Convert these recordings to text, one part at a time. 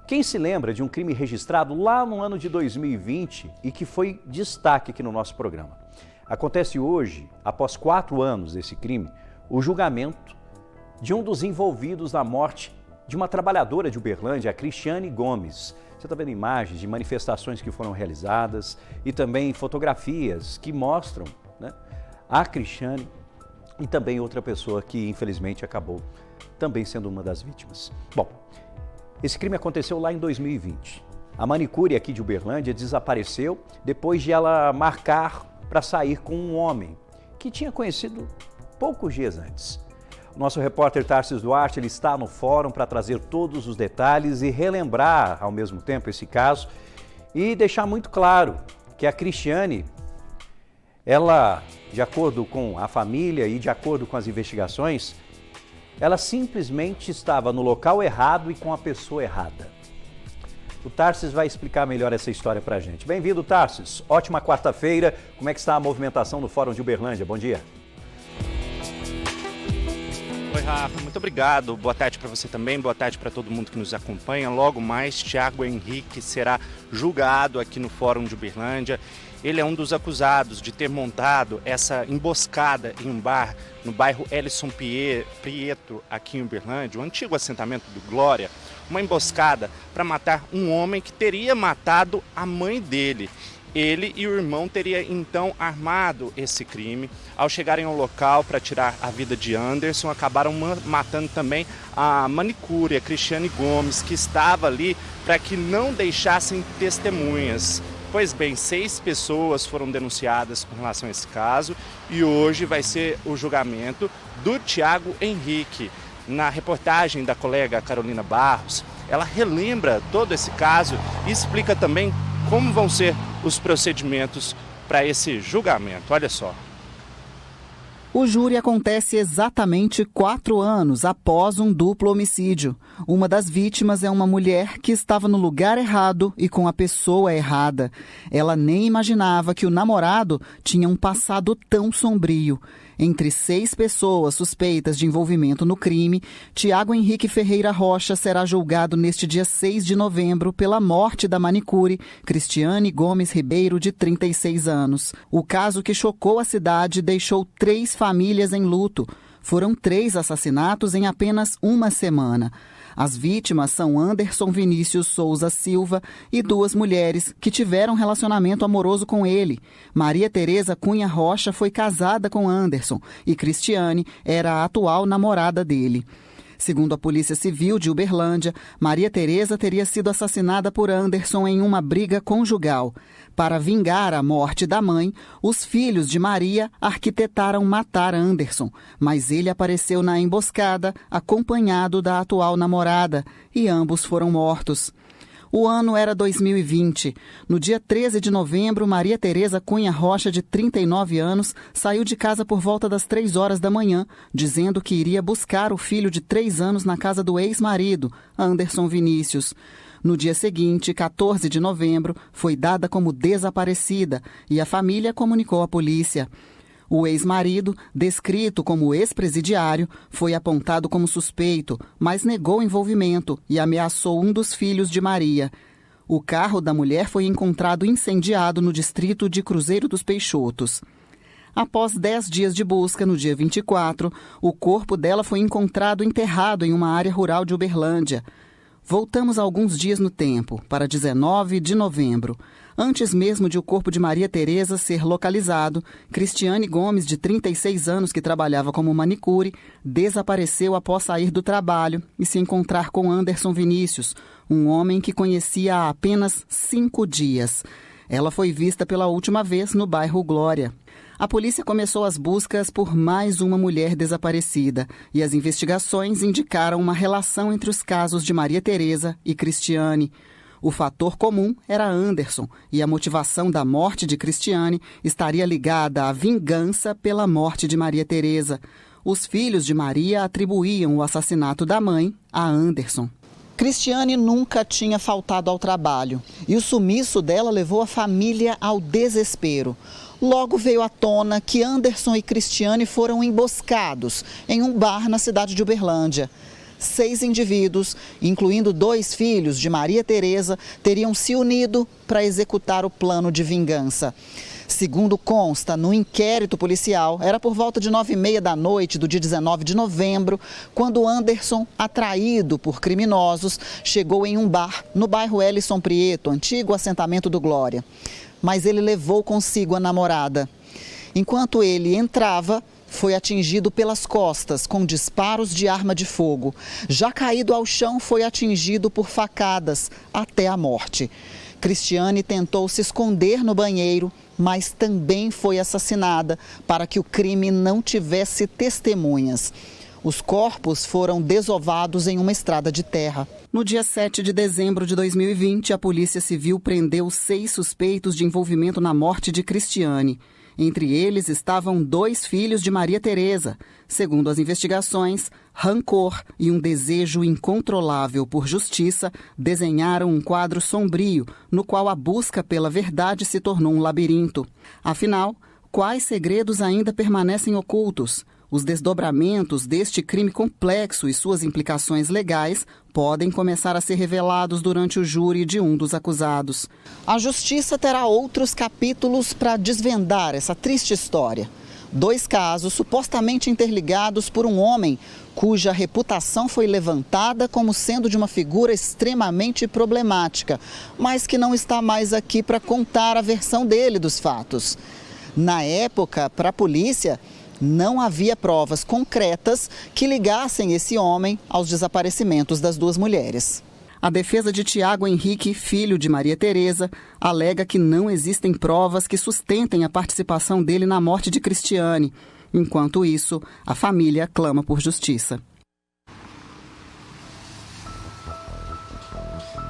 Quem se lembra de um crime registrado lá no ano de 2020 e que foi destaque aqui no nosso programa? Acontece hoje, após 4 anos desse crime, o julgamento de um dos envolvidos na morte de uma trabalhadora de Uberlândia, a Cristiane Gomes. Você está vendo imagens de manifestações que foram realizadas e também fotografias que mostram, né, a Cristiane e também outra pessoa que infelizmente acabou também sendo uma das vítimas. Bom, esse crime aconteceu lá em 2020. A manicure aqui de Uberlândia desapareceu depois de ela marcar para sair com um homem que tinha conhecido poucos dias antes. O nosso repórter Tarsis Duarte, ele está no fórum para trazer todos os detalhes e relembrar ao mesmo tempo esse caso e deixar muito claro que a Cristiane, ela, de acordo com a família e de acordo com as investigações, ela simplesmente estava no local errado e com a pessoa errada. O Tarsis vai explicar melhor essa história para a gente. Bem-vindo, Tarsis. Ótima quarta-feira. Como é que está a movimentação no Fórum de Uberlândia? Bom dia. Oi, Rafa. Muito obrigado. Boa tarde para você também. Boa tarde para todo mundo que nos acompanha. Logo mais, Thiago Henrique será julgado aqui no Fórum de Uberlândia. Ele é um dos acusados de ter montado essa emboscada em um bar no bairro Ellison Prieto, aqui em Uberlândia, o antigo assentamento do Glória, uma emboscada para matar um homem que teria matado a mãe dele. Ele e o irmão teriam então armado esse crime. Ao chegarem ao local para tirar a vida de Anderson, acabaram matando também a manicure, a Cristiane Gomes, que estava ali para que não deixassem testemunhas. Pois bem, 6 pessoas foram denunciadas com relação a esse caso e hoje vai ser o julgamento do Thiago Henrique. Na reportagem da colega Carolina Barros, ela relembra todo esse caso e explica também como vão ser os procedimentos para esse julgamento. Olha só. O júri acontece exatamente 4 anos após um duplo homicídio. Uma das vítimas é uma mulher que estava no lugar errado e com a pessoa errada. Ela nem imaginava que o namorado tinha um passado tão sombrio. Entre 6 pessoas suspeitas de envolvimento no crime, Thiago Henrique Ferreira Rocha será julgado neste dia 6 de novembro pela morte da manicure Cristiane Gomes Ribeiro, de 36 anos. O caso que chocou a cidade deixou 3 famílias em luto. Foram 3 assassinatos em apenas uma semana. As vítimas são Anderson Vinícius Souza Silva e 2 mulheres que tiveram relacionamento amoroso com ele. Maria Tereza Cunha Rocha foi casada com Anderson e Cristiane era a atual namorada dele. Segundo a Polícia Civil de Uberlândia, Maria Tereza teria sido assassinada por Anderson em uma briga conjugal. Para vingar a morte da mãe, os filhos de Maria arquitetaram matar Anderson, mas ele apareceu na emboscada acompanhado da atual namorada e ambos foram mortos. O ano era 2020. No dia 13 de novembro, Maria Tereza Cunha Rocha, de 39 anos, saiu de casa por volta das 3 horas da manhã, dizendo que iria buscar o filho de 3 anos na casa do ex-marido, Anderson Vinícius. No dia seguinte, 14 de novembro, foi dada como desaparecida e a família comunicou à polícia. O ex-marido, descrito como ex-presidiário, foi apontado como suspeito, mas negou envolvimento e ameaçou um dos filhos de Maria. O carro da mulher foi encontrado incendiado no distrito de Cruzeiro dos Peixotos. Após 10 dias de busca, no dia 24, o corpo dela foi encontrado enterrado em uma área rural de Uberlândia. Voltamos alguns dias no tempo, para 19 de novembro. Antes mesmo de o corpo de Maria Tereza ser localizado, Cristiane Gomes, de 36 anos, que trabalhava como manicure, desapareceu após sair do trabalho e se encontrar com Anderson Vinícius, um homem que conhecia há apenas 5 dias. Ela foi vista pela última vez no bairro Glória. A polícia começou as buscas por mais uma mulher desaparecida e as investigações indicaram uma relação entre os casos de Maria Tereza e Cristiane. O fator comum era Anderson e a motivação da morte de Cristiane estaria ligada à vingança pela morte de Maria Tereza. Os filhos de Maria atribuíam o assassinato da mãe a Anderson. Cristiane nunca tinha faltado ao trabalho e o sumiço dela levou a família ao desespero. Logo veio à tona que Anderson e Cristiane foram emboscados em um bar na cidade de Uberlândia. 6 indivíduos, incluindo 2 filhos de Maria Tereza, teriam se unido para executar o plano de vingança. Segundo consta no inquérito policial, era por volta de 9h30 da noite do dia 19 de novembro, quando Anderson, atraído por criminosos, chegou em um bar no bairro Ellison Prieto, antigo assentamento do Glória. Mas ele levou consigo a namorada. Enquanto ele entrava, foi atingido pelas costas com disparos de arma de fogo. Já caído ao chão, foi atingido por facadas até a morte. Cristiane tentou se esconder no banheiro, mas também foi assassinada para que o crime não tivesse testemunhas. Os corpos foram desovados em uma estrada de terra. No dia 7 de dezembro de 2020, a Polícia Civil prendeu 6 suspeitos de envolvimento na morte de Cristiane. Entre eles estavam 2 filhos de Maria Tereza. Segundo as investigações, rancor e um desejo incontrolável por justiça desenharam um quadro sombrio, no qual a busca pela verdade se tornou um labirinto. Afinal, quais segredos ainda permanecem ocultos? Os desdobramentos deste crime complexo e suas implicações legais podem começar a ser revelados durante o júri de um dos acusados. A justiça terá outros capítulos para desvendar essa triste história. 2 casos supostamente interligados por um homem cuja reputação foi levantada como sendo de uma figura extremamente problemática, mas que não está mais aqui para contar a versão dele dos fatos. Na época, para a polícia, não havia provas concretas que ligassem esse homem aos desaparecimentos das 2 mulheres. A defesa de Tiago Henrique, filho de Maria Tereza, alega que não existem provas que sustentem a participação dele na morte de Cristiane. Enquanto isso, a família clama por justiça.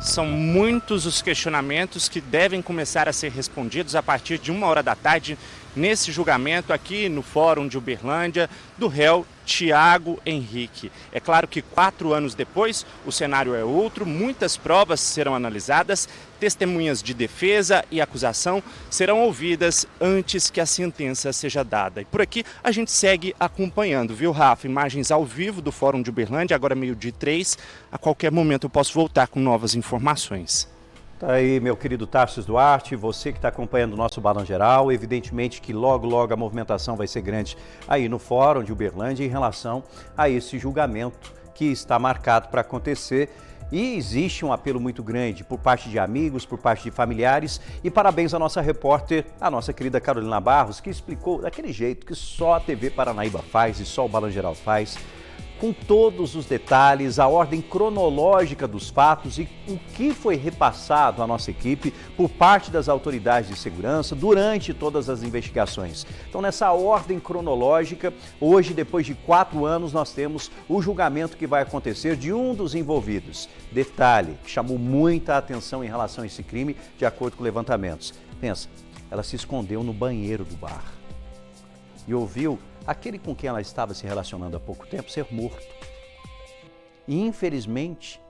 São muitos os questionamentos que devem começar a ser respondidos a partir de 1h da tarde nesse julgamento aqui no Fórum de Uberlândia do réu Tiago Henrique. É claro que 4 anos depois o cenário é outro, muitas provas serão analisadas, testemunhas de defesa e acusação serão ouvidas antes que a sentença seja dada. E por aqui a gente segue acompanhando, viu, Rafa? Imagens ao vivo do Fórum de Uberlândia, agora 12h03. A qualquer momento eu posso voltar com novas informações. Tá aí, meu querido Tarcísio Duarte, você que está acompanhando o nosso Balanço Geral, evidentemente que logo a movimentação vai ser grande aí no Fórum de Uberlândia em relação a esse julgamento que está marcado para acontecer. E existe um apelo muito grande por parte de amigos, por parte de familiares. E parabéns à nossa repórter, a nossa querida Carolina Barros, que explicou daquele jeito que só a TV Paranaíba faz e só o Balanço Geral faz, com todos os detalhes, a ordem cronológica dos fatos e o que foi repassado à nossa equipe por parte das autoridades de segurança durante todas as investigações. Então, nessa ordem cronológica, hoje, depois de 4 anos, nós temos o julgamento que vai acontecer de um dos envolvidos. Detalhe que chamou muita atenção em relação a esse crime, de acordo com levantamentos. Pensa, ela se escondeu no banheiro do bar e ouviu aquele com quem ela estava se relacionando há pouco tempo ser morto. E, infelizmente,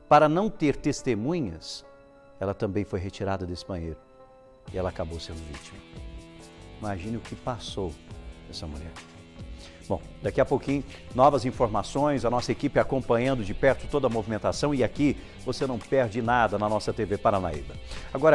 para não ter testemunhas, ela também foi retirada desse banheiro e ela acabou sendo vítima. Imagine o que passou essa mulher. Bom, daqui a pouquinho, novas informações, a nossa equipe acompanhando de perto toda a movimentação e aqui você não perde nada na nossa TV Paranaíba. Agora,